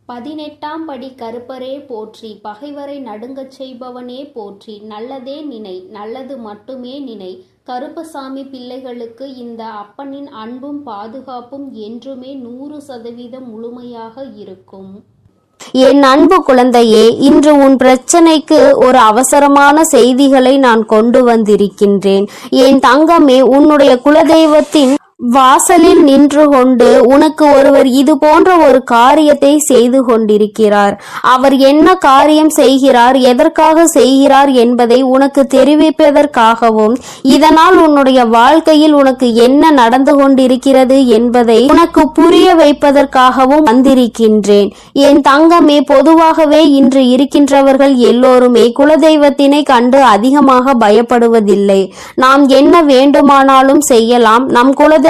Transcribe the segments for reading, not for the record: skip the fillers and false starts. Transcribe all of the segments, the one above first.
18ஆம் படி கருப்பரே போற்றி, பகைவரை நடுங்கச் செய்பவனே போற்றி, நல்லதே நினை, நல்லது மட்டுமே நினை. கருப்பசாமி பிள்ளைகளுக்கு இந்த அப்பனின் அன்பும் பாதுகாப்பும் என்றுமே 100% முழுமையாக இருக்கும். என் அன்பு குழந்தையே, இன்று உன் பிரச்சனைக்கு ஒரு அவசரமான செய்திகளை நான் கொண்டு வந்திருக்கின்றேன். என் தங்கமே, உன்னுடைய குலதெய்வத்தின் வாசலில் நின்று கொண்டு உனக்கு ஒருவர் இது போன்ற ஒரு காரியத்தை செய்து கொண்டிருக்கிறார். அவர் என்ன காரியம் செய்கிறார், எதற்காக செய்கிறார் என்பதை உனக்கு தெரிவிப்பதற்காகவும், இதனால் உன்னுடைய வாழ்க்கையில் உனக்கு என்ன நடந்து கொண்டிருக்கிறது என்பதை உனக்கு புரிய வைப்பதற்காகவும் வந்திருக்கின்றேன். என் தங்கமே, பொதுவாகவே இன்று இருக்கின்றவர்கள் எல்லோருமே குலதெய்வத்தினை கண்டு அதிகமாக பயப்படுவதில்லை. நாம் என்ன வேண்டுமானாலும் செய்யலாம், நம் குலதெய்வம்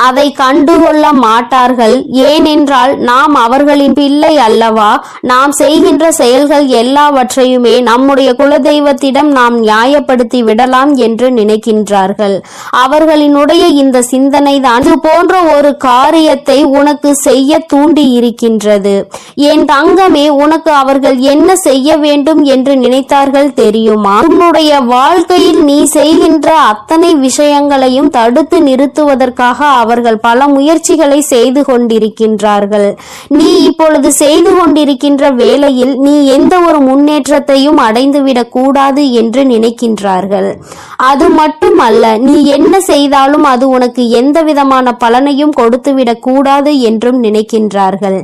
அதை கண்டுகொள்ள மாட்டார்கள். ஏனென்றால் நாம் அவர்களின் பிள்ளை அல்லவா. நாம் செய்கின்ற செயல்கள் எல்லாவற்றையுமே நம்முடைய குலதெய்வத்திடம் நாம் நியாயப்படுத்தி விடலாம் என்று நினைக்கின்றார்கள். அவர்களினுடைய இந்த சிந்தனை தான் இது போன்ற ஒரு காரியத்தை உனக்கு செய்ய தூண்டி இருக்கின்றது. என் தங்கமே, உனக்கு அவர்கள் என்ன செய்ய வேண்டும் என்று நினைத்தார்கள் தெரியுமா? உன்னுடைய வாழ்க்கையில் நீ செய்கின்ற அத்தனை விஷயங்களையும் தடுத்து நிறுத்துவதற்காக அவர்கள் பல முயற்சிகளை செய்து கொண்டிருக்கின்றார்கள். நீ இப்பொழுது செய்து கொண்டிருக்கின்ற வேளையில் நீ எந்த ஒரு முன்னேற்றத்தையும் அடைந்துவிடக் கூடாது என்று நினைக்கின்றார்கள். அது மட்டுமல்ல, நீ என்ன செய்தாலும் அது உனக்கு எந்த விதமான பலனையும் கொடுத்துவிடக் கூடாது என்றும் நினைக்கின்றார்கள்.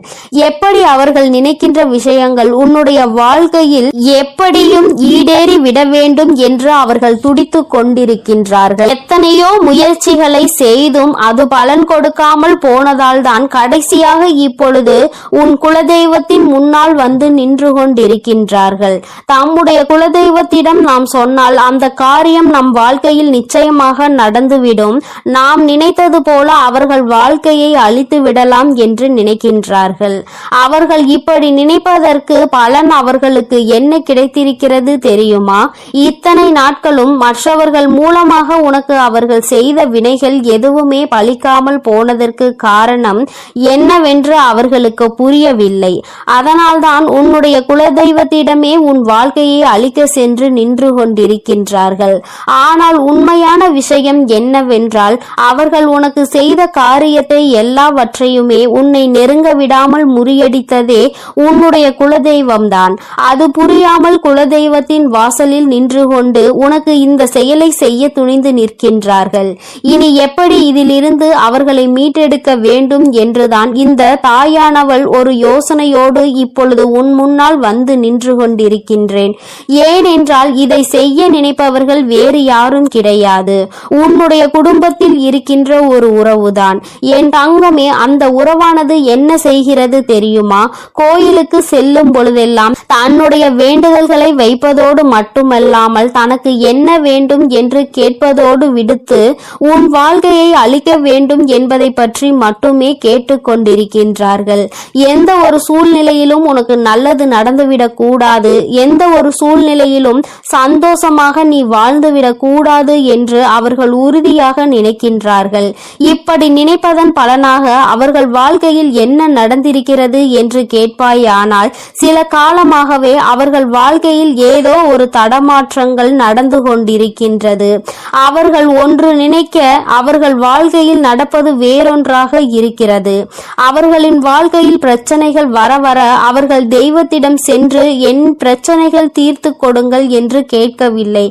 எப்படி அவர்கள் நினைக்கின்ற விஷயங்கள் உன்னுடைய வாழ்க்கையில் எப்படியும் ஈடேறி விட வேண்டும் என்று அவர்கள் துடித்துக் கொண்டிருக்கின்றார்கள். எத்தனையோ முயற்சிகளை செய்தும் அது பலன் கொடுக்காமல் போனதால் தான் கடைசியாக இப்பொழுது உன் குலதெய்வத்தின் முன்னால் வந்து நின்று கொண்டிருக்கின்றார்கள். தம்முடைய குலதெய்வத்திடம் நாம் சொன்னால் அந்த காரியம் நம் வாழ்க்கையில் நிச்சயமாக நடந்துவிடும், நாம் நினைத்தது போல அவர்கள் வாழ்க்கையை அழித்து விடலாம் என்று நினைக்கின்றார்கள். அவர்கள் இப்படி நினைப்பதற்கு பலன் அவர்களுக்கு என்ன கிடைத்திருக்கிறது தெரியுமா? இத்தனை நாட்களும் மற்றவர்கள் மூலமாக உனக்கு அவர்கள் செய்த வினைகள் எதுவுமே பலிக்காமல் போனதற்கு காரணம் என்னவென்று அவர்களுக்கு புரியவில்லை. அதனால்தான் உன்னுடைய குலதெய்வத்திடமே உன் வாழ்க்கையை அழிக்க சென்று நின்று கொண்டிருக்கின்றார்கள். ஆனால் உண்மையான விஷயம் என்னவென்றால், அவர்கள் உனக்கு செய்த காரியத்தை எல்லாவற்றையுமே உன்னை நெருங்க விடாமல் முறியடித்ததே உன்னுடைய குலதெய்வம்தான். அது புரியாமல் குலதெய்வத்தின் வாசலில் நின்று கொண்டு உனக்கு இந்த செயலை செய்ய துணிந்து நிற்கின்றார்கள். இனி எப்படி இதிலிருந்து அவர்களை மீட்டெடுக்க வேண்டும் என்றுதான் இந்த தாயானவள் ஒரு யோசனையோடு இப்பொழுது உன் முன்னால் வந்து நின்று கொண்டிருக்கின்றேன். ஏனென்றால் இதை செய்ய நினைப்பவர்கள் வேறு யாரும் கிடையாது, உன்னுடைய குடும்பத்தில் இருக்கின்ற ஒரு உறவுதான். என் தங்கமே, அந்த உறவானது என்ன செய்கிறது தெரியுமா? கோயிலுக்கு செல்லும் பொழுதெல்லாம் தன்னுடைய வேண்டுதல்களை வைப்பதோடு மட்டுமல்லாமல் தனக்கு என்ன வேண்டும் என்று கேட்பதோடு விடுத்து உன் வாழ்க்கையை அழிக்க வேண்டும் என்பதை பற்றி மட்டுமே கேட்டுக்கொண்டிருக்கின்றார்கள். எந்த ஒரு சூழ்நிலையிலும் உனக்கு நல்லது நடந்துவிடக் கூடாது, எந்த ஒரு சூழ்நிலையிலும் சந்தோஷமாக நீ வாழ்ந்துவிடக் கூடாது என்று அவர்கள் உறுதியாக நினைக்கின்றார்கள். இப்படி நினைப்பதன் பலனாக அவர்கள் வாழ்க்கையில் என்ன நடந்திருக்கிறது என்று கேட்பாயானால், சில காலமாகவே அவர்கள் வாழ்க்கையில் ஏதோ ஒரு தடமாற்றங்கள் நடந்து கொண்டிருக்கின்றது. அவர்கள் ஒன்று நினைக்க அவர்கள் வாழ்க்கையில் நடப்பது வேறொன்றாக இருக்கிறது. அவர்களின் வாழ்க்கையில் பிரச்சனைகள் வர வர அவர்கள் தெய்வத்திடம் சென்று என் பிரச்சனைகள் தீர்த்து கொடுங்கள் என்று கேட்கவில்லை.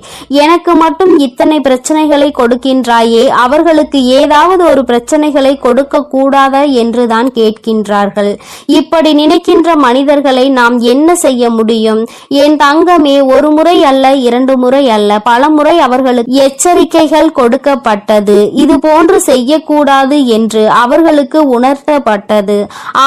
எனக்கு மட்டும் இத்தனை பிரச்சனைகளை கொடுக்கின்றாயே, அவர்களுக்கு ஏதாவது ஒரு பிரச்சனைகளை கொடுக்க கூடாதா என்றுதான் கேட்கின்றார்கள். இப்படி நினைக்கின்ற மனிதர்களை நாம் என்ன செய்ய முடியும்? என் தங்கமே, ஒரு முறை அல்ல, 2 முறை அல்ல, பல முறை அவர்களுக்கு எச்சரிக்கைகள் கொடுக்கப்பட்டது. இது போன்று செய்யக்கூடாது என்று அவர்களுக்கு உணர்த்தப்பட்டது.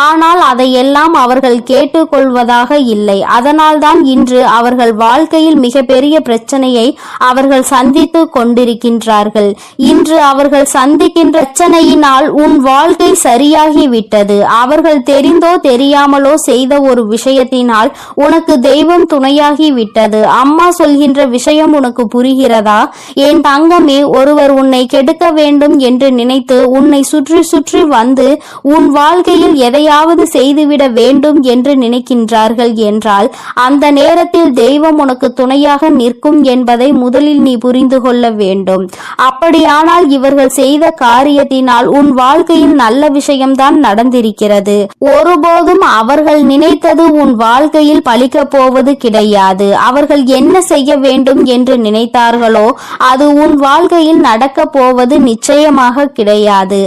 ஆனால் அதையெல்லாம் அவர்கள் கேட்டுக்கொள்வதாக இல்லை. அதனால்தான் இன்று அவர்கள் வாழ்க்கையில் மிகப்பெரிய பிரச்சனையை அவர்கள் சந்தித்து கொண்டிருக்கின்றார்கள். இன்று அவர்கள் சந்திக்கின்ற பிரச்சனையினால் உன் வாழ்க்கை சரியாகிவிட்டது. அவர்கள் தெரிந்தோ தெரியாமலோ தெரியாமலோ செய்த ஒரு விஷயத்தினால் உனக்கு தெய்வம் துணையாகி விட்டது. அம்மா சொல்கின்ற விஷயம் உனக்கு புரிகிறதா? என் தங்கமே, ஒருவர் உன்னை கெடுக்க வேண்டும் என்று நினைத்து உன்னை சுற்றி சுற்றி வந்து உன் வாழ்க்கையில் எதையாவது செய்துவிட வேண்டும் என்று நினைக்கின்றார்கள் என்றால் அந்த நேரத்தில் தெய்வம் உனக்கு துணையாக நிற்கும் என்பதை முதலில் நீ புரிந்து கொள்ள வேண்டும். அப்படியானால் இவர்கள் செய்த காரியத்தினால் உன் வாழ்க்கையில் நல்ல விஷயம்தான் நடந்திருக்கிறது. ஒருபோதும் அவர்கள் நினைத்தது உன் வாழ்க்கையில் பலிக்கப் போவது கிடையாது. அவர்கள் என்ன செய்ய வேண்டும் என்று நினைத்தார்களோ அது உன் வாழ்க்கையில் நடக்க போவது நிச்சயமாக கிடையாது.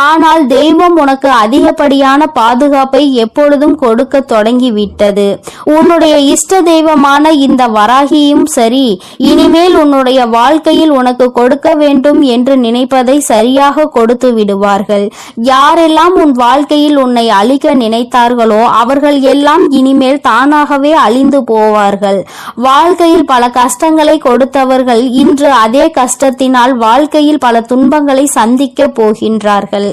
ஆனால் தெய்வம் உனக்கு அதிகப்படியான பாதுகாப்பை எப்பொழுதும் கொடுக்க தொடங்கிவிட்டது. உன்னுடைய இஷ்ட தெய்வமான இந்த வராகியும் சரி, இனிமேல் உன்னுடைய வாழ்க்கையில் உனக்கு கொடுக்க வேண்டும் என்று நினைப்பதை சரியாக கொடுத்து விடுவார்கள். யாரெல்லாம் உன் வாழ்க்கையில் உன்னை அழிக்க நினைத்தார்களோ அவர்கள் எல்லாம் இனிமேல் தானாகவே அழிந்து போவார்கள். வாழ்க்கையில் பல கஷ்டங்களை கொடுத்தவர்கள் இன்று அதே கஷ்டத்தினால் வாழ்க்கையில் பல துன்பங்களை சந்திக்க போகின்றார்கள்.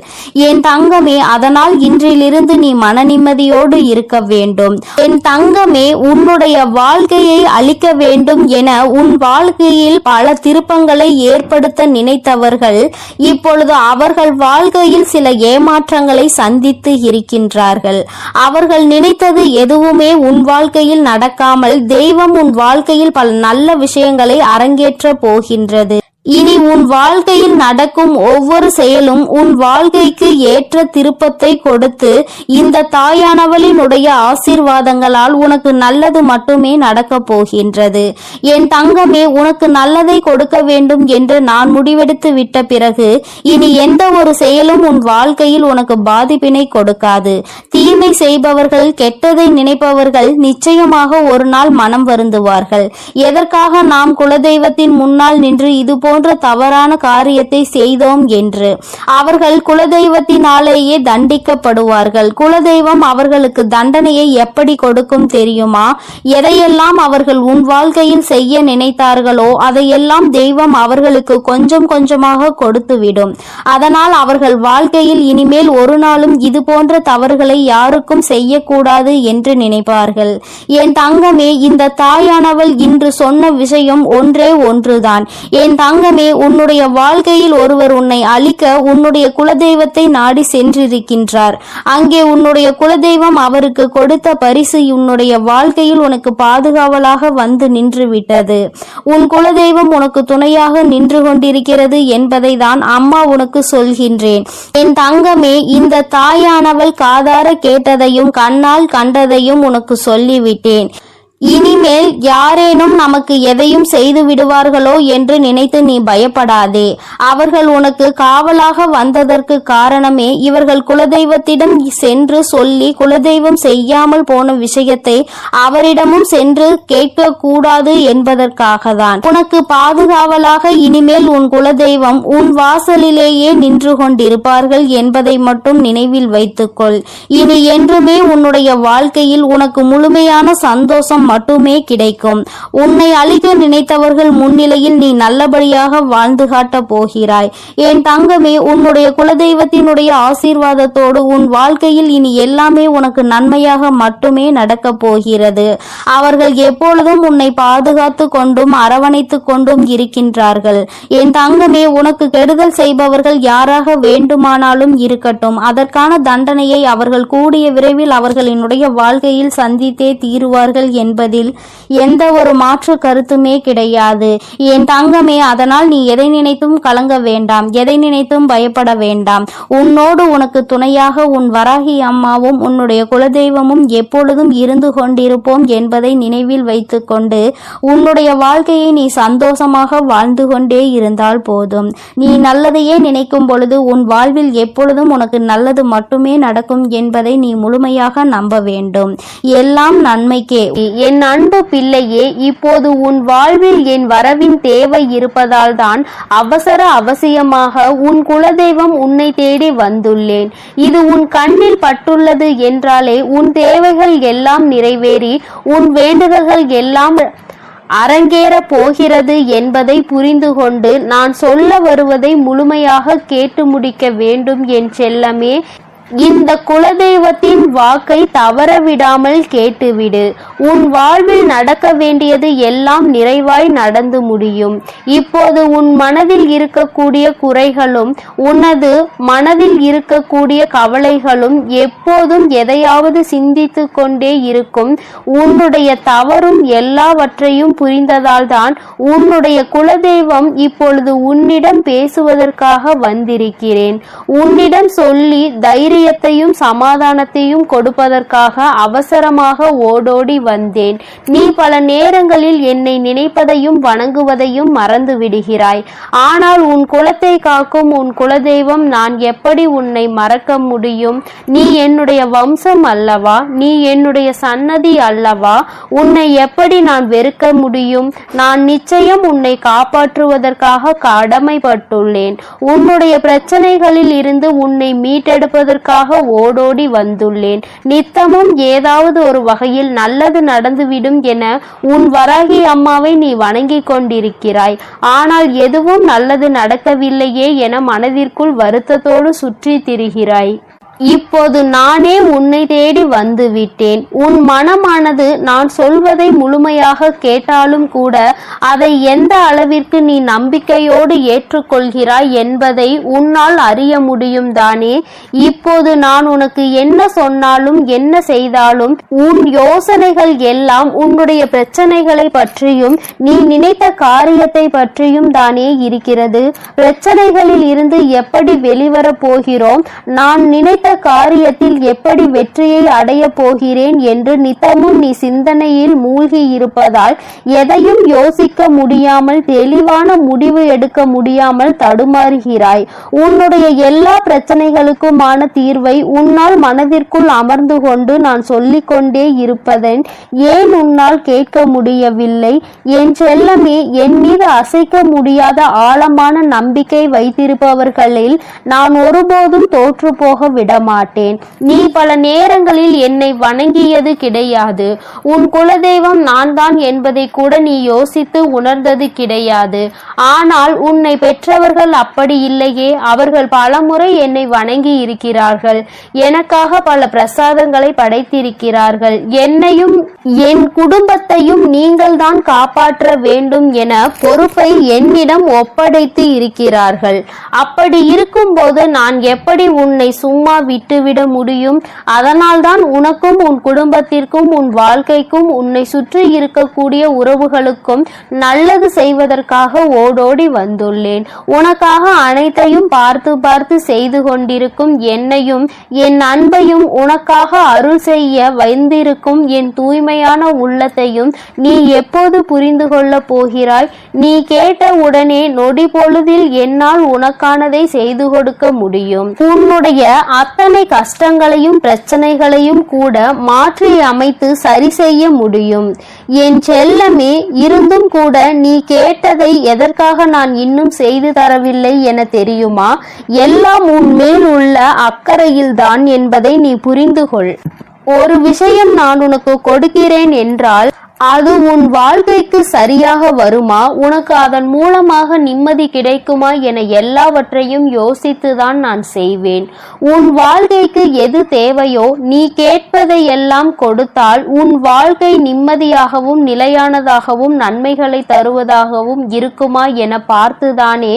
என் தங்கமே, அதனால் இன்றிலிருந்து நீ மன நிம்மதியோடு இருக்க வேண்டும். என் தங்கமே, உன்னுடைய வாழ்க்கையை அழிக்க வேண்டும் என உன் வாழ்க்கையில் பல திருப்பங்களை ஏற்படுத்த நினைத்தவர்கள் இப்பொழுது அவர்கள் வாழ்க்கையில் சில ஏமாற்றங்களை சந்தித்து இருக்கின்றார்கள். அவர்கள் நினைத்தது எதுவுமே உன் வாழ்க்கையில் நடக்காமல் தெய்வம் உன் வாழ்க்கையில் பல நல்ல விஷயங்களை அரங்கேற்ற போகின்றது. இனி உன் வாழ்க்கையில் நடக்கும் ஒவ்வொரு செயலும் உன் வாழ்க்கைக்கு ஏற்ற திருப்பத்தை கொடுத்து இந்த தாயானவளினுடைய ஆசீர்வாதங்களால் உனக்கு நல்லது மட்டுமே நடக்க போகின்றது. என் தங்கமே, உனக்கு நல்லதை கொடுக்க வேண்டும் என்று நான் முடிவெடுத்து விட்ட பிறகு இனி எந்த ஒரு செயலும் உன் வாழ்க்கையில் உனக்கு பாதிப்பினை கொடுக்காது. தீமை செய்பவர்கள், கெட்டதை நினைப்பவர்கள் நிச்சயமாக ஒரு நாள் மனம் வருந்துவார்கள். எதற்காக நாம் குலதெய்வத்தின் முன்னால் நின்று இது போன்ற தவறான காரியத்தை செய்தோம் என்று அவர்கள் குலதெய்வத்தினாலேயே தண்டிக்கப்படுவார்கள். குலதெய்வம் அவர்களுக்கு தண்டனையை எப்படி கொடுக்கும் தெரியுமா? எதையெல்லாம் அவர்கள் உன் வாழ்க்கையில் செய்ய நினைத்தார்களோ அதையெல்லாம் தெய்வம் அவர்களுக்கு கொஞ்சம் கொஞ்சமாக கொடுத்துவிடும். அதனால் அவர்கள் வாழ்க்கையில் இனிமேல் ஒரு நாளும் இது போன்ற தவறுகளை யாருக்கும் செய்யக்கூடாது என்று நினைப்பார்கள். என் தங்கமே, இந்த தாயானவள் இன்று சொன்ன விஷயம் ஒன்றே ஒன்றுதான். என் தங்கமே, உன்னுடைய வாழ்க்கையில் ஒருவர் உன்னை அழிக்க உன்னுடைய குலதெய்வத்தை நாடி சென்றிருக்கின்றார். அங்கே உன்னுடைய குலதெய்வம் அவருக்கு கொடுத்த பரிசு உன்னுடைய வாழ்க்கையில் உனக்கு பாதுகாவலாக வந்து நின்று விட்டது. உன் குலதெய்வம் உனக்கு துணையாக நின்று கொண்டிருக்கிறது என்பதை தான் அம்மா உனக்கு சொல்கின்றேன். என் தங்கமே, இந்த தாயானவள் காதார கேட்டதையும் கண்ணால் கண்டதையும் உனக்கு சொல்லிவிட்டேன். இனிமேல் யாரேனும் நமக்கு எதையும் செய்து விடுவார்களோ என்று நினைத்து நீ பயப்படாதே. அவர்கள் உனக்கு காவலாக வந்ததற்கு காரணமே இவர்கள் குலதெய்வத்திடம் சென்று சொல்லி குலதெய்வம் செய்யாமல் போன விஷயத்தை அவரிடமும் சென்று கேட்க கூடாது என்பதற்காகத்தான். உனக்கு பாதுகாவலாக இனிமேல் உன் குலதெய்வம் உன் வாசலிலேயே நின்று கொண்டிருப்பார்கள் என்பதை மட்டும் நினைவில் வைத்துக்கொள். இனி என்றுமே உன்னுடைய வாழ்க்கையில் உனக்கு முழுமையான சந்தோஷம் மட்டுமே கிடைக்கும். உன்னை அழிக்க நினைத்தவர்கள் முன்னிலையில் நீ நல்லபடியாக வாழ்ந்து காட்ட போகிறாய். என் தங்கமே, உன்னுடைய குலதெய்வத்தினுடைய ஆசீர்வாதத்தோடு உன் வாழ்க்கையில் இனி எல்லாமே உனக்கு நன்மையாக மட்டுமே நடக்க போகிறது. அவர்கள் எப்பொழுதும் உன்னை பாதுகாத்து கொண்டும் அரவணைத்து கொண்டும் இருக்கின்றார்கள். என் தங்கமே, உனக்கு கெடுதல் செய்பவர்கள் யாராக வேண்டுமானாலும் இருக்கட்டும், அதற்கான தண்டனையை அவர்கள் கூடிய விரைவில் அவர்களினுடைய வாழ்க்கையில் சந்தித்தே தீருவார்கள் என்பதில் எந்த ஒரு மாற்று கருத்துமே கிடையாது. என் தங்கமே, அதனால் நீ எதை நினைத்தும் கலங்க வேண்டாம், எதை நினைத்தும் பயப்பட வேண்டாம். உன்னோடு உனக்கு துணையாக உன் வராகி அம்மாவும் உன்னுடைய குலதெய்வமும் எப்பொழுதும் இருந்து கொண்டிருப்போம் என்பதை நினைவில் வைத்துக்கொண்டு உன்னுடைய வாழ்க்கையை நீ சந்தோஷமாக வாழ்ந்து கொண்டே இருந்தால் போதும். நீ நல்லதையே நினைக்கும் பொழுது உன் வாழ்வில் எப்பொழுதும் உனக்கு நல்லது மட்டுமே நடக்கும் என்பதை நீ முழுமையாக நம்ப வேண்டும். எல்லாம் நன்மைக்கே. என் அன்பு பிள்ளையே, இப்போது உன் வாழ்வில் என் வரவின் தேவை இருப்பதால் தான் அவசியமாக உன் குலதெய்வம் உன்னை தேடி வந்துள்ளேன். இது உன் கண்ணில் பட்டுள்ளது என்றாலே உன் தேவைகள் எல்லாம் நிறைவேறி உன் வேண்டுதல்கள் எல்லாம் அரங்கேற போகிறது என்பதை புரிந்து கொண்டு நான் சொல்ல வருவதை முழுமையாக கேட்டு முடிக்க வேண்டும் என் செல்லமே. இந்த குலதெய்வத்தின் வாக்கை தவறவிடாமல் கேட்டுவிடு. உன் வாழ்வில் நடக்க வேண்டியது எல்லாம் நிறைவாய் நடந்து முடியும். இப்போது உன் மனதில் இருக்கக்கூடிய குறைகளும் உனது மனதில் இருக்கக்கூடிய கவலைகளும் எப்போதும் எதையாவது சிந்தித்து கொண்டே இருக்கும். உன்னுடைய தவறும் எல்லாவற்றையும் புரிந்ததால் தான் உன்னுடைய குலதெய்வம் இப்பொழுது உன்னிடம் பேசுவதற்காக வந்திருக்கிறேன். உன்னிடம் சொல்லி தைரியத்தையும் சமாதானத்தையும் கொடுப்பதற்காக அவசரமாக ஓடோடி வந்தேன். நீ பல நேரங்களில் என்னை நினைப்பதையும் வணங்குவதையும் மறந்து விடுகிறாய். ஆனால் உன் குலத்தை காக்கும் உன் குலதெய்வம் நான் எப்படி உன்னை மறக்க முடியும்? நீ என்னுடைய வம்சம் அல்லவா? நீ என்னுடைய சன்னதி அல்லவா? உன்னை எப்படி நான் வெறுக்க முடியும்? நான் நிச்சயம் உன்னை காப்பாற்றுவதற்காக கடமைப்பட்டுள்ளேன். உன்னுடைய பிரச்சனைகளில் இருந்து உன்னை மீட்டெடுப்பதற்காக ஓடோடி வந்துள்ளேன். நித்தமும் ஏதாவது ஒரு வகையில் நல்லது நடந்துவிடும் என உன் வராகி அம்மாவை நீ வணங்கிக் கொண்டிருக்கிறாய். ஆனால் எதுவும் நல்லது நடக்கவில்லையே என மனதிற்குள் வருத்தத்தோடு சுற்றி திரிகிறாய். இப்போது நானே உன்னை தேடி வந்து விட்டேன். உன் மனமானது நான் சொல்வதை முழுமையாக கேட்டாலும் கூட அதை எந்த அளவிற்கு நீ நம்பிக்கையோடு ஏற்றுக்கொள்கிறாய் என்பதை உன்னால் அறிய முடியும் தானே. இப்போது நான் உனக்கு என்ன சொன்னாலும் என்ன செய்தாலும் உன் யோசனைகள் எல்லாம் உன்னுடைய பிரச்சனைகளை பற்றியும் நீ நினைத்த காரியத்தை பற்றியும் தானே இருக்கிறது. பிரச்சனைகளில் இருந்து எப்படி வெளிவரப் போகிறோம், நான் நினைத்த காரியத்தில் எப்படி வெற்றியை அடைய போகிறேன் என்று நித்தமும் நீ சிந்தனையில் மூழ்கி இருப்பதால் எதையும் யோசிக்க முடியாமல் தெளிவான முடிவு எடுக்க முடியாமல் தடுமாறுகிறாய். உன்னுடைய எல்லா பிரச்சனைகளுக்குமான தீர்வை உன்னால் மனதிற்குள் அமர்ந்து கொண்டு நான் சொல்லிக்கொண்டே இருப்பதன் ஏன் உன்னால் கேட்க முடியவில்லை? என் செல்லமே, என் மீது அசைக்க முடியாத ஆழமான நம்பிக்கை வைத்திருப்பவர்களில் நான் ஒருபோதும் தோற்று போக விடமாட்டேன். நீ பல நேரங்களில் என்னை வணங்கியது கிடையாது. உன் குலதெய்வம் நான் தான் என்பதை கூட நீ யோசித்து உணர்ந்தது கிடையாது. ஆனால் உன்னை பெற்றவர்கள் அப்படி இல்லையே. அவர்கள் பலமுறை என்னை வணங்கி இருக்கிறார்கள். எனக்காக பல பிரசாதங்களை படைத்திருக்கிறார்கள். என்னையும் என் குடும்பத்தையும் நீங்கள் தான் காப்பாற்ற வேண்டும் என பொறுப்பை என்னிடம் ஒப்படைத்து இருக்கிறார்கள். அப்படி இருக்கும்போது நான் எப்படி உன்னை சும்மா விட்டுவிட முடியும்? அதனால்தான் உனக்கும் உன் குடும்பத்திற்கும் உன் வாழ்க்கைக்கும் உன்னை சுற்றி இருக்கக்கூடிய உறவுகளுக்கும் நல்லது செய்வதற்காக ஓடோடி வந்துள்ளேன். உனக்காக அனைத்தையும் பார்த்து பார்த்து செய்து கொண்டிருக்கும் என்னையும் என் அன்பையும் உனக்காக அருள் செய்ய வந்திருக்கும் என் தூய்மையான உள்ளத்தையும் நீ எப்போது புரிந்து கொள்ள போகிறாய்? நீ கேட்ட உடனே நொடி பொழுதில் என்னால் உனக்கானதை செய்து கொடுக்க முடியும். உன்னுடைய அத்தனை கஷ்டங்களையும் பிரச்சனைகளையும் கூட மாற்றி அமைத்து சரி செய்ய முடியும். என் செல்லமே, இருந்தும் கூட நீ கேட்டதை எதற்காக நான் இன்னும் செய்து தரவில்லை என தெரியுமா? எல்லாம் உன் மேல் உள்ள அக்கறையில்தான் என்பதை நீ புரிந்து கொள். ஒரு விஷயம் நான் உனக்கு கொடுக்கிறேன் என்றால் அது உன் வாழ்க்கைக்கு சரியாக வருமா? உனக்கு அதன் மூலமாக நிம்மதி கிடைக்குமா என எல்லாவற்றையும் யோசித்துதான் நான் செய்வேன். உன் வாழ்க்கைக்கு எது தேவையோ நீ கேட்பதை எல்லாம் கொடுத்தால் உன் வாழ்க்கை நிம்மதியாகவும் நிலையானதாகவும் நன்மைகளை தருவதாகவும் இருக்குமா என பார்த்துதானே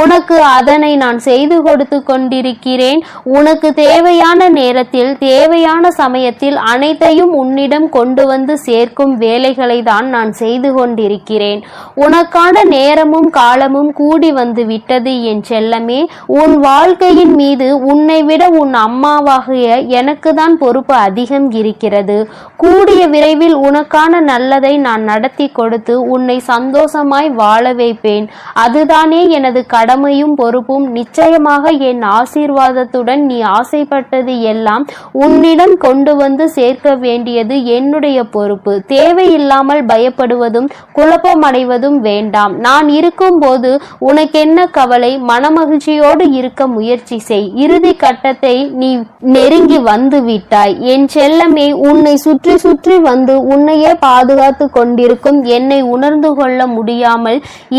உனக்கு அதனை நான் செய்து கொடுத்து கொண்டிருக்கிறேன். உனக்கு தேவையான நேரத்தில் தேவையான சமயத்தில் அனைத்தையும் உன்னிடம் கொண்டு வந்து சேர்க்கும் வேலைகளை தான் நான் செய்து கொண்டிருக்கிறேன். உனக்கான நேரமும் காலமும் கூடி வந்து விட்டது என் செல்லமே. உன் வாழ்க்கையின் மீது உன்னை விட உன் அம்மாவாகிய எனக்கு தான் பொறுப்பு அதிகம் இருக்கிறது. கூடிய விரைவில் உனக்கான நல்லதை நான் நடத்தி கொடுத்து உன்னை சந்தோஷமாய் வாழ வைப்பேன். அதுதானே எனது கடமையும் பொறுப்பும். நிச்சயமாக என் ஆசீர்வாதத்துடன் நீ ஆசைப்பட்டது எல்லாம் உன்னிடம் கொண்டு வந்து சேர்க்க வேண்டியது என்னுடைய பொறுப்பு. தேவை தேவையில்லாமல் பயப்படுவதும் குழப்பமடைவதும் வேண்டாம். நான் இருக்கும்போது உனக்கென்ன கவலை? மனமகிழ்ச்சியோடு இருக்க முயற்சி செய். இறுதி கட்டத்தை நீ நெருங்கி வந்து விட்டாய். என் செல்லமே, உன்னை சுற்றி சுற்றி வந்து உன்னையே பாதுகாத்து கொண்டிருக்கும் என்னை உணர்ந்து கொள்ள முடியாமல்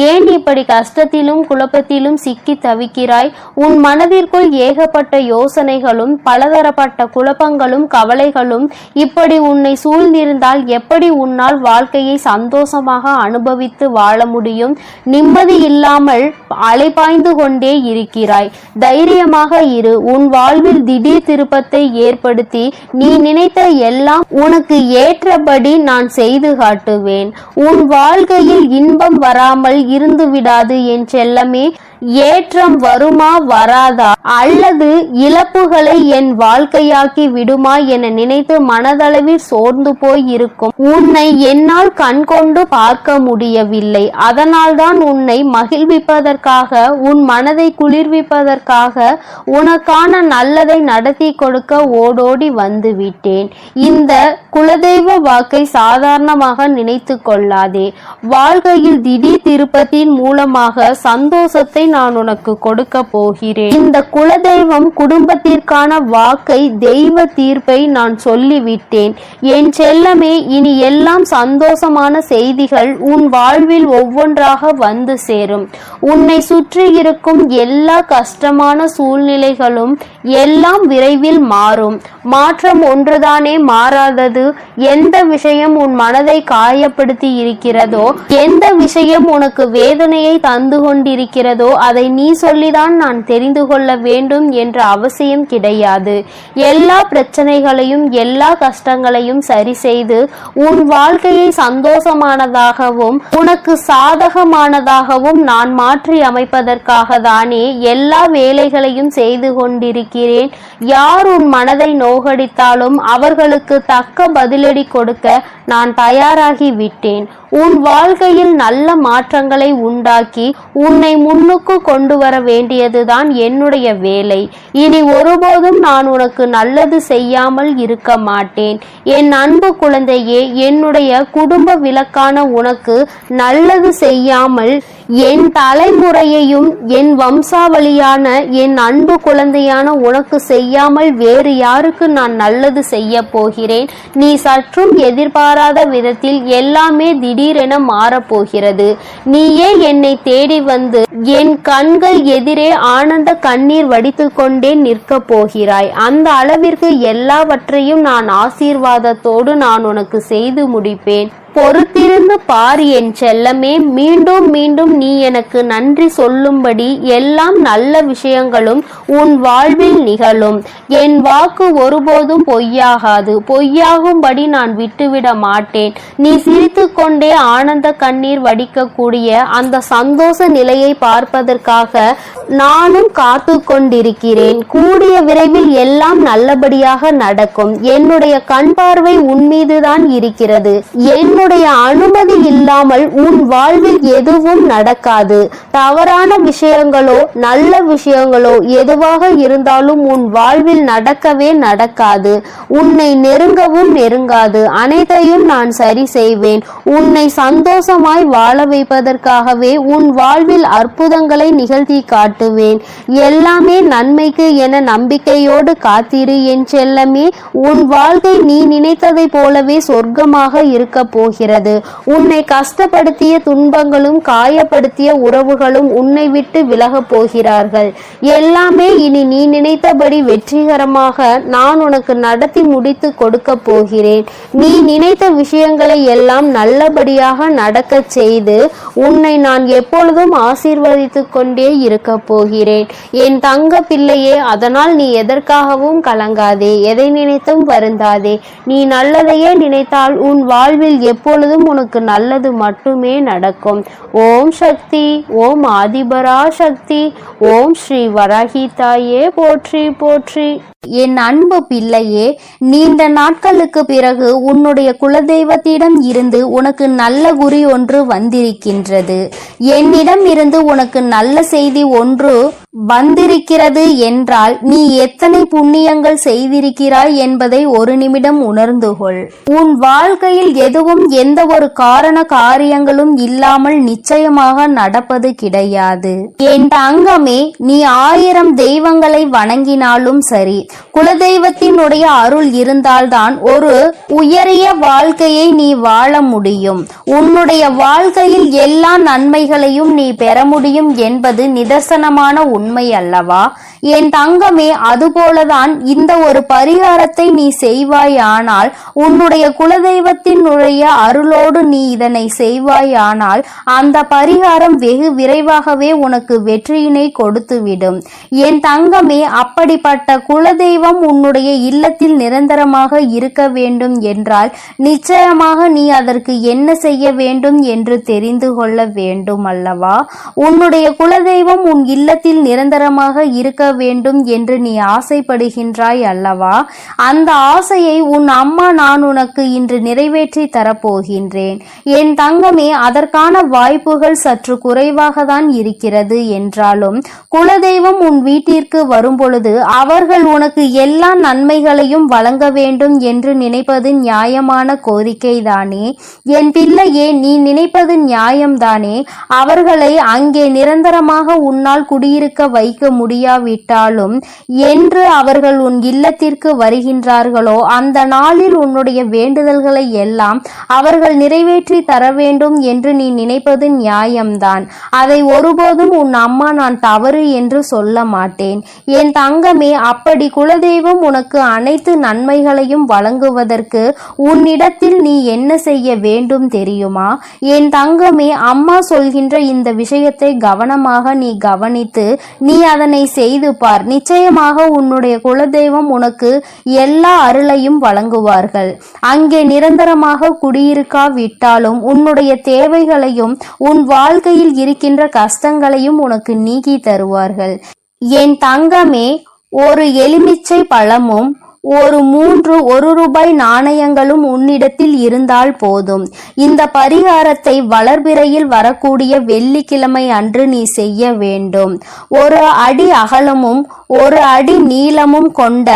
ஏன் இப்படி கஷ்டத்திலும் குழப்பத்திலும் சிக்கி தவிக்கிறாய்? உன் மனதிற்குள் ஏகப்பட்ட யோசனைகளும் பலதரப்பட்ட குழப்பங்களும் கவலைகளும் இப்படி உன்னை சூழ்ந்திருந்தால் எப்படி உன்னால் வாழ்க்கையை சந்தோஷமாக அனுபவித்து வாழ முடியும்? நிம்மதி இல்லாமல் அலைபாய்ந்து கொண்டே இருக்கிறாய். தைரியமாக இரு. உன் வாழ்வில் திடீர் திருப்பத்தை ஏற்படுத்தி நீ நினைத்த எல்லாம் உனக்கு ஏற்றபடி நான் செய்து காட்டுவேன். உன் வாழ்க்கையில் இன்பம் வராமல் இருந்து விடாது என் செல்லமே. ஏற்றம் வருமா வராதா, அல்லது இழப்புகளை என் வாழ்க்கையாக்கி விடுமா என நினைத்து மனதளவில் சோர்ந்து போய் இருக்கும் உன்னை என்னால் கண்கொண்டு பார்க்க முடியவில்லை. அதனால்தான் உன்னை மகிழ்விப்பதற்காக, உன் மனதை குளிர்விப்பதற்காக உனக்கான நல்லதை நடத்தி கொடுக்க ஓடோடி வந்து விட்டேன். இந்த குலதெய்வ வாக்கை சாதாரணமாக நினைத்து கொள்ளாதே. வாழ்க்கையில் திடீர் திருப்பத்தின் மூலமாக சந்தோஷத்தை நான் உனக்கு கொடுக்க போகிறேன். இந்த குலதெய்வம் குடும்பத்திற்கான வாக்கை, தெய்வ தீர்ப்பை நான் சொல்லிவிட்டேன். என் செல்லமே, இனி எல்லாம் சந்தோஷமான செய்திகள் உன் வாழ்வில் ஒவ்வொன்றாக வந்து சேரும். உன்னை சுற்றி இருக்கும் எல்லா கஷ்டமான சூழ்நிலைகளும் எல்லாம் விரைவில் மாறும். மாற்றம் ஒன்றுதானே மாறாதது. எந்த விஷயம் உன் மனதை காயப்படுத்தி இருக்கிறதோ, எந்த விஷயம் உனக்கு வேதனையை தந்து கொண்டிருக்கிறதோ அதை நீ சொல்லிதான் நான் தெரிந்து கொள்ள வேண்டும் என்ற அவசியம் கிடையாது. எல்லா பிரச்சனைகளையும் எல்லா கஷ்டங்களையும் சரி செய்து உன் வாழ்க்கையை சந்தோஷமானதாகவும் உனக்கு சாதகமானதாகவும் நான் மாற்றி அமைப்பதற்காக தானே எல்லா வேலைகளையும் செய்து கொண்டிருக்கிறேன். யார் உன் மனதை நோகடித்தாலும் அவர்களுக்கு தக்க பதிலடி கொடுக்க நான் தயாராகி விட்டேன். உன் வாழ்க்கையில் நல்ல மாற்றங்களை உண்டாக்கி உன்னை முன்னுக்கு கொண்டு வர வேண்டியதுதான் என்னுடைய வேலை. இனி ஒருபோதும் நான் உனக்கு நல்லது செய்யாமல் இருக்க மாட்டேன். என் அன்பு குழந்தையே, என்னுடைய குடும்ப விளக்கான உனக்கு நல்லது செய்யாமல் என் தலைமுறையையும் என் வம்சாவளியான என் அன்பு குழந்தையான உனக்கு செய்யாமல் வேறு யாருக்கு நான் நல்லது செய்ய போகிறேன்? நீ சற்றும் எதிர்பாராத விதத்தில் எல்லாமே திடீரென மாறப்போகிறது. நீயே என்னை தேடி வந்து என் கண்கள் எதிரே ஆனந்த கண்ணீர் வடித்து கொண்டே நிற்க போகிறாய். அந்த அளவிற்கு எல்லாவற்றையும் நான் ஆசீர்வாதத்தோடு நான் உனக்கு செய்து முடிப்பேன். பொறுத்திருந்து பார் என் செல்லமே. மீண்டும் மீண்டும் நீ எனக்கு நன்றி சொல்லும்படி எல்லாம் நல்ல விஷயங்களும் உன் வாழ்வில் நிகழும். என் வாக்கு ஒருபோதும் பொய்யாகாது. பொய்யாகும்படி நான் விட்டுவிட மாட்டேன். நீ சிரித்து கொண்டே ஆனந்த கண்ணீர் வடிக்கக்கூடிய அந்த சந்தோஷ நிலையை பார்ப்பதற்காக நானும் காத்து கொண்டிருக்கிறேன். கூடிய விரைவில் எல்லாம் நல்லபடியாக நடக்கும். என்னுடைய கண் பார்வை உன் மீதுதான் இருக்கிறது. என்னுடைய அனுமதி இல்லாமல் உன் வாழ்வில் எதுவும் நடக்காது. தவறான விஷயங்களோ நல்ல விஷயங்களோ எதுவாக இருந்தாலும் உன் வாழ்வில் நடக்கவே நடக்காது. உன்னை நெருங்கவும் நெருங்காது. அனைத்தையும் நான் சரி செய்வேன். உன்னை சந்தோஷமாய் வாழ வைப்பதற்காகவே உன் வாழ்வில் அற்புதங்களை நிகழ்த்தி காட்டுவேன். எல்லாமே நன்மைக்கு என நம்பிக்கையோடு காத்திரு என் செல்லமே. உன் வாழ்க்கை நீ நினைத்ததை போலவே சொர்க்கமாக இருக்க போகிறது. உன்னை கஷ்டப்படுத்திய துன்பங்களும் காயப்படுத்திய உறவுகளும் உன்னை விட்டு விலகப் போகிறார்கள். எல்லாமே இனி நீ நினைத்தபடி வெற்றிகரமாக நான் உனக்கு நடத்தி முடித்து கொடுக்க போகிறேன். நீ நினைத்த விஷயங்களை எல்லாம் நல்லபடியாக நடக்க செய்து உன்னை நான் எப்பொழுதும் ஆசீர்வதித்து கொண்டே இருக்க போகிறேன். என் தங்க பிள்ளையே, அதனால் நீ எதற்காகவும் கலங்காதே. எதை நினைத்தும் வருந்தாதே. நீ நல்லதையே நினைத்தால் உன் வாழ்வில் எப்பொழுதும் உனக்கு நல்லது மட்டுமே நடக்கும். ஓம் சக்தி, ஓம் ஆதிபரா சக்தி, ஓம் ஸ்ரீ வராகி தாயே போற்றி போற்றி. என் அன்பு பிள்ளையே, நீண்ட நாட்களுக்கு பிறகு உன்னுடைய குலதெய்வத்திடம் இருந்து உனக்கு நல்ல குறி ஒன்று வந்திருக்கின்றது. என்னிடம் இருந்து உனக்கு நல்ல செய்தி ஒன்று வந்திருக்கிறது என்றால் நீ எத்தனை புண்ணியங்கள் செய்திருக்கிறாய் என்பதை ஒரு நிமிடம் உணர்ந்து கொள். உன் வாழ்க்கையில் எதுவும் எந்த ஒரு காரண காரியங்களும் இல்லாமல் நிச்சயமாக நடப்பது கிடையாது. என் தங்கமே, நீ 1000 தெய்வங்களை வணங்கினாலும் சரி, குலதெய்வத்தினுடைய அருள் இருந்தால்தான் ஒரு உயரிய வாழ்க்கையை நீ வாழ முடியும். உன்னுடைய வாழ்க்கையில் எல்லா நன்மைகளையும் நீ பெற முடியும் என்பது நிதர்சனமான உண்மை அல்லவா? என் தங்கமே, அதுபோலதான் இந்த ஒரு பரிகாரத்தை நீ செய்வாயானால், உன்னுடைய குலதெய்வத்தினுடைய அருளோடு நீ இதனை செய்வாயானால், அந்த பரிகாரம் வெகு விரைவாகவே உனக்கு வெற்றியினை கொடுத்துவிடும். என் தங்கமே, அப்படிப்பட்ட குலதெய்வம் உன்னுடைய இல்லத்தில் நிரந்தரமாக இருக்க வேண்டும் என்றால் நிச்சயமாக நீ அதற்கு என்ன செய்ய வேண்டும் என்று தெரிந்து கொள்ள வேண்டும் அல்லவா? உன்னுடைய குலதெய்வம் உன் இல்லத்தில் நிரந்தரமாக இருக்க வேண்டும் என்று நீ ஆசைப்படுகின்றாய் அல்லவா? அந்த ஆசையை உன் அம்மா நான் உனக்கு இன்று நிறைவேற்றி தரப்போகின்றேன். என் தங்கமே, அதற்கான வாய்ப்புகள் சற்று குறைவாக தான் இருக்கிறது என்றாலும், குலதெய்வம் உன் வீட்டிற்கு வரும்பொழுது அவர்கள் உனக்கு எல்லா நன்மைகளையும் வழங்க வேண்டும் என்று நினைப்பது நியாயமான கோரிக்கை தானே? என் பிள்ளையே, நீ நினைப்பது நியாயம்தானே? அவர்களை அங்கே நிரந்தரமாக உன்னால் குடியிருக்க வைக்க முடியாவிட்டாலும் என்று அவர்கள் உன் இல்லத்திற்கு வருகின்றார்களோ அந்த நாளில் உன்னுடைய வேண்டுதல்களை எல்லாம் அவர்கள் நிறைவேற்றி தர வேண்டும் என்று நீ நினைப்பது நியாயம்தான். அதை ஒருபோதும் உன் அம்மா நான் தவறு என்று சொல்ல மாட்டேன். என் தங்கமே, அப்படி குலதெய்வம் உனக்கு அனைத்து நன்மைகளையும் வழங்குவதற்கு உன்னிடத்தில் நீ என்ன செய்ய வேண்டும் தெரியுமா? என் தங்கமே, அம்மா சொல்கின்ற இந்த விஷயத்தை கவனமாக நீ கவனித்து நீ அதனை செய்து பார். நிச்சயமாக உன்னுடைய குலதெய்வம் உனக்கு எல்லா அருளையும் வழங்குவார்கள். அங்கே நிரந்தரமாக குடியிருக்காவிட்டாலும் உன்னுடைய தேவைகளையும் உன் வாழ்க்கையில் இருக்கின்ற கஷ்டங்களையும் உனக்கு நீக்கி தருவார்கள். என் தங்கமே, ஒரு எலுமிச்சை பழமும் ஒரு 3 1 நாணயங்களும் உன்னிடத்தில் இருந்தால் போதும். இந்த பரிகாரத்தை வளர்பிறையில் வரக்கூடிய வெள்ளிக்கிழமை அன்று நீ செய்ய வேண்டும். 1 அடி அகலமும் 1 அடி நீளமும் கொண்ட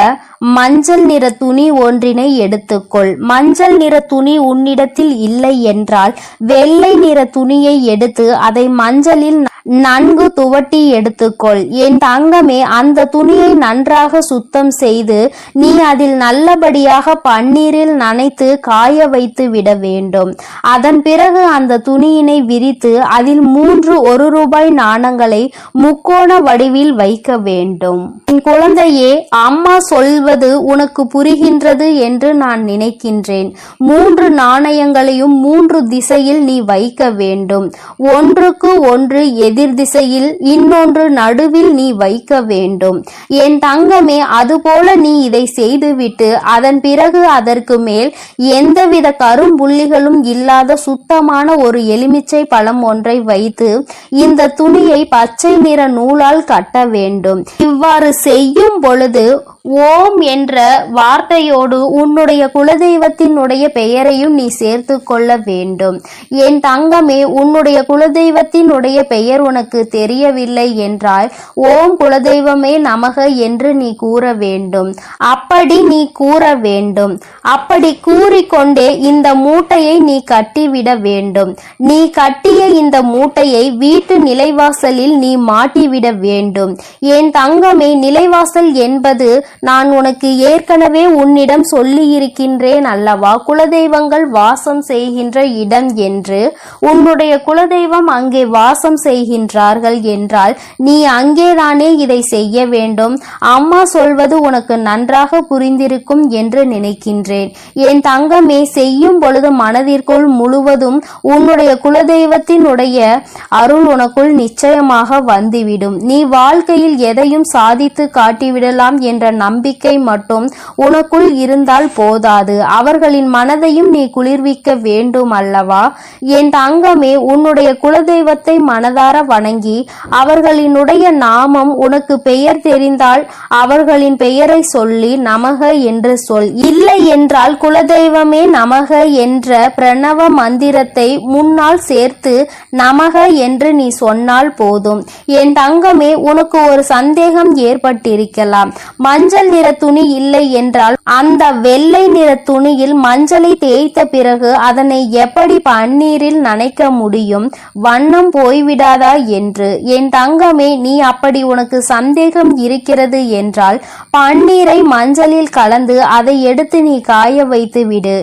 மஞ்சள் நிற துணி ஒன்றினை எடுத்துக்கொள். மஞ்சள் நிற துணி உன்னிடத்தில் இல்லை என்றால் வெள்ளை நிற துணியை எடுத்து அதை மஞ்சளில் நன்கு துவட்டி எடுத்துக்கொள். என் தங்கமே, அந்த துணியை நன்றாக சுத்தம் செய்து நீ அதில் நல்லபடியாக பன்னீரில் நனைத்து காய வைத்து விட வேண்டும். அதன் பிறகு அந்த துணியினை விரித்து அதில் 3 1 நாணங்களை முக்கோண வடிவில் வைக்க வேண்டும். என் குழந்தையே, அம்மா சொல்வது உனக்கு புரிகின்றது என்று நான் நினைக்கின்றேன். 3 நாணயங்களையும் 3 திசையில் நீ வைக்க வேண்டும். ஒன்றுக்கு ஒன்று எதிர் திசையில், இன்னொன்று நடுவில் நீ வைக்க வேண்டும். என் தங்கமே, அதுபோல நீ இதை செய்துவிட்டு அதன் பிறகு அதற்கு மேல் எந்தவித கரும்புள்ளிகளும் இல்லாத சுத்தமான ஒரு எலுமிச்சை பழம் ஒன்றை வைத்து இந்த துணியை பச்சை நிற நூலால் கட்ட வேண்டும். இவ்வாறு செய்யும் பொழுது ஓம் என்ற வார்த்தையோடு உன்னுடைய குலதெய்வத்தினுடைய பெயரையும் நீ சேர்த்து கொள்ள வேண்டும். என் தங்கமே, உன்னுடைய குலதெய்வத்தினுடைய பெயர் உனக்கு தெரியவில்லை என்றால் ஓம் குலதெய்வமே நமக என்று நீ கூற வேண்டும். அப்படி நீ கூற வேண்டும். அப்படி கூறிக்கொண்டே இந்த மூட்டையை நீ கட்டிவிட வேண்டும். நீ கட்டிய இந்த மூட்டையை வீட்டு நிலைவாசலில் நீ மாட்டிவிட வேண்டும். என் தங்கமே, நிலைவாசல் என்பது நான் உனக்கு ஏற்கனவே உன்னிடம் சொல்லி இருக்கின்றேன் அல்லவா, குலதெய்வங்கள் வாசம் செய்கின்ற இடம் என்று. உன்னுடைய குலதெய்வம் அங்கே வாசம் செய்கின்றார்கள் என்றால் நீ அங்கேதானே இதை செய்ய வேண்டும். அம்மா சொல்வது உனக்கு நன்றாக புரிந்திருக்கும் என்று நினைக்கின்றேன். என் தங்கமே, செய்யும் பொழுது மனதிற்குள் முழுவதும் உன்னுடைய குலதெய்வத்தினுடைய அருள் உனக்குள் நிச்சயமாக வந்துவிடும். நீ வாழ்க்கையில் எதையும் சாதித்து காட்டிவிடலாம் என்ற நம்பிக்கை மட்டும் உனக்குள் இருந்தால் போதாது, அவர்களின் மனதையும் நீ குளிர்விக்க வேண்டும் அல்லவா? என் தங்கமே, உன்னுடைய குலதெய்வத்தை மனதார வணங்கி அவர்களினுடைய நாமம் உனக்கு பெயர் தெரிந்தால் அவர்களின் பெயரை சொல்லி நமக என்று சொல். இல்லை என்றால் குலதெய்வமே நமக என்ற பிரணவ மந்திரத்தை முன்னால் சேர்த்து நமக என்று நீ சொன்னால் போதும். என் தங்கமே, உனக்கு ஒரு சந்தேகம் ஏற்பட்டிருக்கலாம். மஞ்சள் நிற துணி இல்லை என்றால் அந்த வெள்ளை நிற துணியில் மஞ்சளை தேய்த்த பிறகு அதனை எப்படி பன்னீரில் நனைக்க முடியும்? வண்ணம் போய்விடாதா என்று. என் தங்கமே, நீ அப்படி உனக்கு சந்தேகம் இருக்கிறது என்றால் பன்னீரை மஞ்சளில் கலந்து அதை எடுத்து நீ காய வைத்து விடு.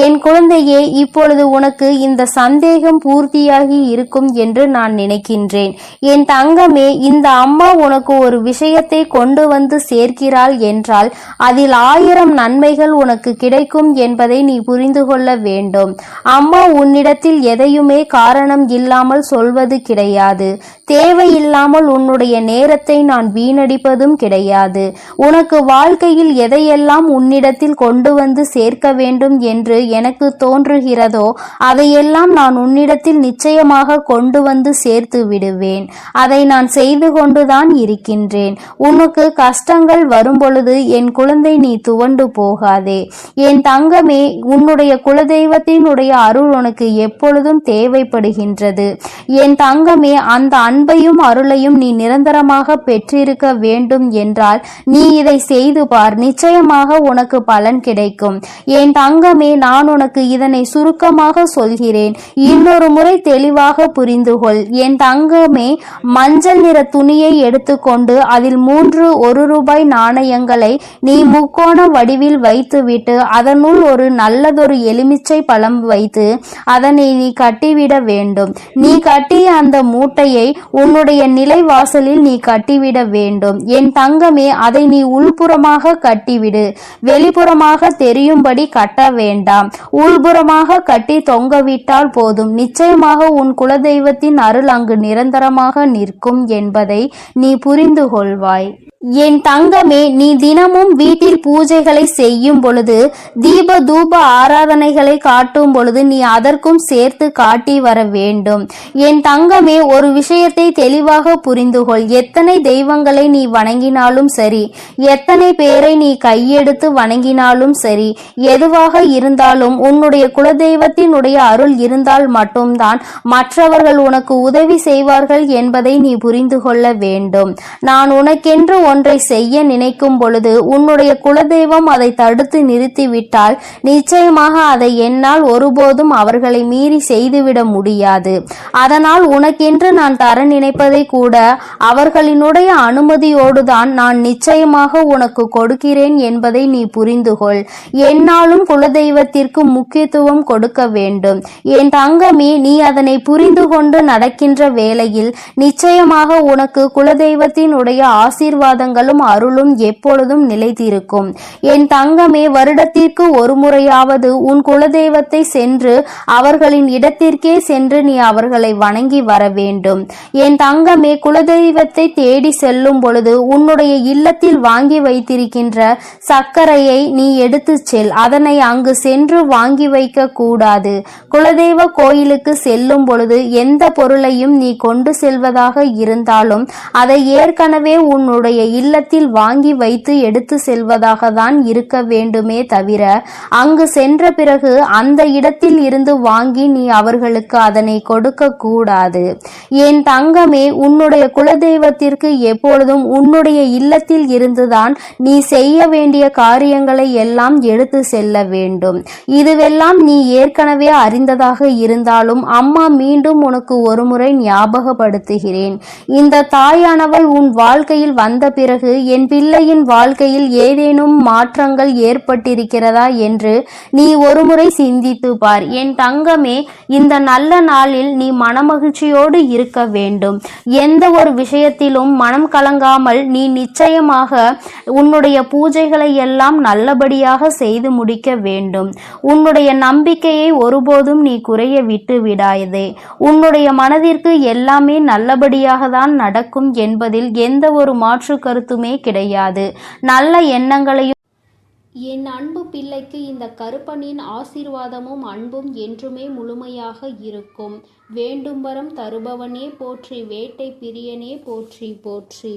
என் குழந்தையே, இப்பொழுது உனக்கு இந்த சந்தேகம் பூர்த்தியாகி இருக்கும் என்று நான் நினைக்கின்றேன். என் தங்கமே, இந்த அம்மா உனக்கு ஒரு விஷயத்தை கொண்டு வந்து சேர்க்கிறாள் என்றால் அதில் 1000 நன்மைகள் உனக்கு கிடைக்கும் என்பதை நீ புரிந்து கொள்ள வேண்டும். அம்மா உன்னிடத்தில் எதையுமே காரணம் இல்லாமல் சொல்வது கிடையாது. தேவையில்லாமல் உன்னுடைய நேரத்தை நான் வீணடிப்பதும் கிடையாது. உனக்கு வாழ்க்கையில் எதையெல்லாம் உன்னிடத்தில் கொண்டு வந்து சேர்க்க வேண்டும் என்று எனக்கு தோன்றுகிறதோ அதையெல்லாம் நான் உன்னிடத்தில் நிச்சயமாக கொண்டு வந்து சேர்த்து விடுவேன். அதை நான் செய்து கொண்டுதான் இருக்கின்றேன். உனக்கு கஷ்டங்கள் வரும்பொழுது என் குழந்தை நீ துவண்டு போகாதே. என் தங்கமே, உன்னுடைய குலதெய்வத்தினுடைய அருள் உனக்கு எப்பொழுதும் தேவைப்படுகின்றது. என் தங்கமே, அந்த அன்பையும் அருளையும் நீ நிரந்தரமாக பெற்றிருக்க வேண்டும் என்றால் நீ இதை செய்து பார். நிச்சயமாக உனக்கு பலன் கிடைக்கும். என் தங்கமே, நான் உனக்கு இதனை சுருக்கமாக சொல்கிறேன். இன்னொரு முறை தெளிவாக புரிந்து கொள். என் தங்கமே, மஞ்சள் நிற துணியை எடுத்துக்கொண்டு அதில் 3 1 நாணயங்களை நீ முக்கோண வடிவில் வைத்துவிட்டு அதனுள் ஒரு நல்லதொரு எலுமிச்சை பழம் வைத்து அதனை நீ கட்டிவிட வேண்டும். நீ கட்டிய அந்த மூட்டையை உன்னுடைய நிலைவாசலில் நீ கட்டிவிட வேண்டும். என் தங்கமே, அதை நீ உள்புறமாக கட்டிவிடு. வெளிப்புறமாக தெரியும்படி கட்ட வேண்டாம். உள்புறமாக கட்டி தொங்கவிட்டால் போதும். நிச்சயமாக உன் குலதெய்வத்தின் அருள் அங்கு நிரந்தரமாக நிற்கும் என்பதை நீ புரிந்து கொள்வாய். என் தங்கமே, நீ தினமும் வீட்டில் பூஜைகளை செய்யும் பொழுது தீப தூப ஆராதனைகளை காட்டும் பொழுது நீ அதற்கும் சேர்த்து காட்டி வர வேண்டும். என் தங்கமே, ஒரு விஷயத்தை தெளிவாக புரிந்து கொள். எத்தனை தெய்வங்களை நீ வணங்கினாலும் சரி, எத்தனை பேரை நீ கையெடுத்து வணங்கினாலும் சரி, எதுவாக இருந்தாலும் உன்னுடைய குலதெய்வத்தினுடைய அருள் இருந்தால் மட்டும்தான் மற்றவர்கள் உனக்கு உதவி செய்வார்கள் என்பதை நீ புரிந்து கொள்ள வேண்டும். நான் உனக்கென்று ஒன்றை செய்ய நினைக்கும் பொழுது உன்னுடைய குலதெய்வம் அதை தடுத்து நிறுத்திவிட்டால் நிச்சயமாக அதை என்னால் ஒருபோதும் அவர்களை மீறி செய்துவிட முடியாது. அதனால் உனக்கென்று நான் தர நினைப்பதை கூட அவர்களினுடைய அனுமதியோடுதான் நான் நிச்சயமாக உனக்கு கொடுக்கிறேன் என்பதை நீ புரிந்து கொள். என்னாலும் குலதெய்வத்திற்கு முக்கியத்துவம் கொடுக்க வேண்டும். என் தங்கமே, நீ அதனை புரிந்து கொண்டு நடக்கின்ற வேளையில் நிச்சயமாக உனக்கு குலதெய்வத்தினுடைய ஆசீர்வாதங்களும் அருளும் எப்பொழுதும் நிலைத்திருக்கும். என் தங்கமே, வருடத்திற்கு ஒரு முறையாவது உன் குலதெய்வத்தை சென்று அவர்களின் இடத்திற்கே சென்று நீ அவர்களை வணங்கி வர வேண்டும். என் தங்கமே, குலதெய்வத்தை தேடி செல்லும் பொழுது உன்னுடைய இல்லத்தில் வாங்கி வைத்திருக்கின்ற சர்க்கரையை நீ எடுத்து செல். அதனை அங்கு சென்று வாங்கி வைக்க கூடாது. குலதெய்வ கோயிலுக்கு செல்லும் பொழுது எந்த பொருளையும் நீ கொண்டு செல்வதாக இருந்தாலும் அதை ஏற்கனவே உன்னுடைய இல்லத்தில் வாங்கி வைத்து எடுத்து செல்வதாக தான் இருக்க வேண்டுமே தவிர அங்கு சென்ற பிறகு அந்த இடத்தில் இருந்து வாங்கி நீ அவர்களுக்கு அதனை கொடுக்க கூடாது. என் தங்கமே, உன்னுடைய குலதெய்வத்திற்கு எப்பொழுதும் உன்னுடைய இல்லத்தில் இருந்துதான் நீ செய்ய வேண்டிய காரியங்களை எல்லாம் எடுத்து செல்ல வேண்டும். இதுவெல்லாம் நீ ஏற்கனவே அறிந்ததாக இருந்தாலும் அம்மா மீண்டும் உனக்கு ஒருமுறை ஞாபகப்படுத்துகிறேன். இந்த தாயானவள் உன் வாழ்க்கையில் வந்த பிறகு என் பிள்ளையின் வாழ்க்கையில் ஏதேனும் மாற்றங்கள் ஏற்பட்டிருக்கிறதா என்று நீ ஒருமுறை சிந்தித்து பார். என் தங்கமே, இந்த நல்ல நாளில் நீ மனமகிழ்ச்சியோடு இருக்க வேண்டும். எந்த ஒரு விஷயத்திலும் மனம் கலங்காமல் நீ நிச்சயமாக உன்னுடைய பூஜைகளை எல்லாம் நல்லபடியாக செய்து முடிக்க வேண்டும். உன்னுடைய நம்பிக்கையை ஒருபோதும் நீ குறைய விட்டு விடாதே. உன்னுடைய மனதிற்கு எல்லாமே நல்லபடியாக தான் நடக்கும் என்பதில் எந்த ஒரு மாற்று கருத்துமே கிடையாது. நல்ல எண்ணங்களையும் என் அன்பு பிள்ளைக்கு இந்த கருப்பனின் ஆசீர்வாதமும் அன்பும் என்றுமே முழுமையாக இருக்கும். வேண்டும் வரம் தருபவனே போற்றி, வேட்டை பிரியனே போற்றி போற்றி.